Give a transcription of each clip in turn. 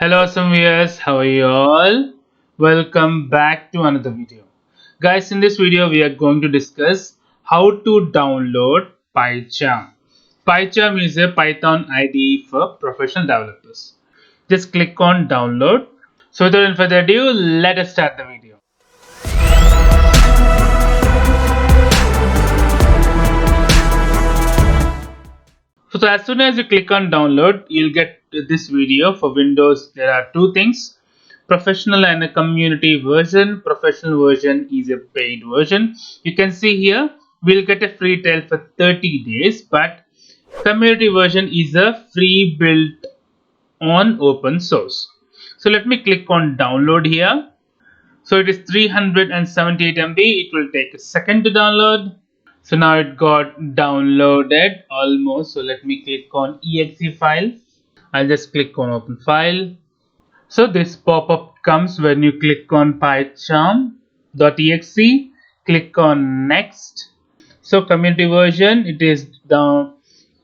Hello awesome viewers, how are you all? Welcome back to another video. Guys, in this video we are going to discuss how to download PyCharm. PyCharm is a Python IDE for professional developers. Just click on download. So without further ado, let us start the video. So as soon as you click on download, you'll get this video. For Windows, there are two things: professional and a community version. Professional version is a paid version. You can see here we'll get a free trial for 30 days, but community version is a free built on open source. So let me click on download here. So it is 378 MB. It will take a second to download. So now it got downloaded almost. So let me click on exe file. I'll just click on open file. So this pop-up comes when you click on pycharm.exe. Click on next. So community version, it is down.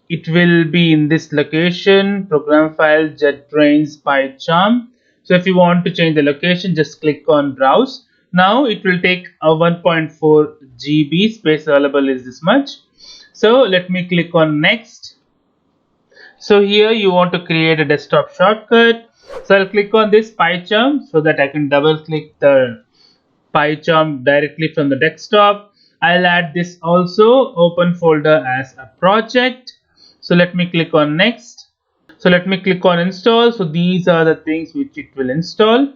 It will be in this location, program file JetBrains PyCharm. So if you want to change the location, just click on browse. Now it will take a 1.4 GB, space available is this much. So let me click on next. So here you want to create a desktop shortcut. So I'll click on this PyCharm so that I can double click the PyCharm directly from the desktop. I'll add this also, open folder as a project. So let me click on next. So let me click on install. So these are the things which it will install.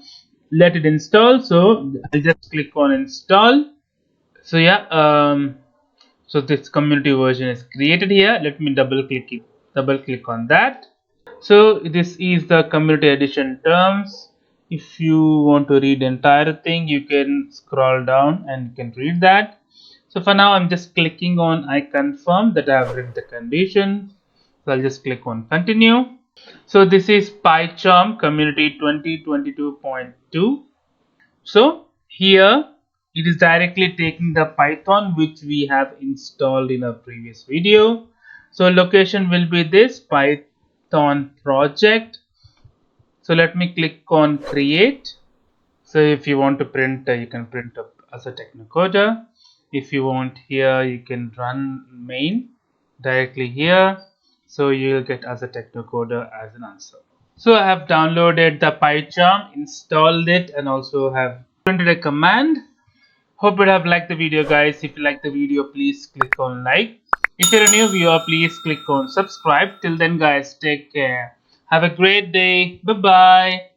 Let it install. So I'll just click on install. So yeah, so this community version is created here. Let me double click on that. So this is the community edition terms. If you want to read the entire thing, you can scroll down and you can read that. So for now I'm just clicking on I confirm that I have read the condition. So I'll just click on continue. So this is PyCharm community 2022.2. So here it is directly taking the Python which we have installed in a previous video. So location will be this Python project. So let me click on create. So if you want to print, you can print up as a technocoder. If you want here, you can run main directly here. So you will get as a technocoder as an answer. So I have downloaded the PyCharm, installed it, and also have printed a command. Hope you have liked the video, guys. If you like the video, please click on like. If you're a new viewer, please click on subscribe. Till then, guys, take care. Have a great day. Bye bye.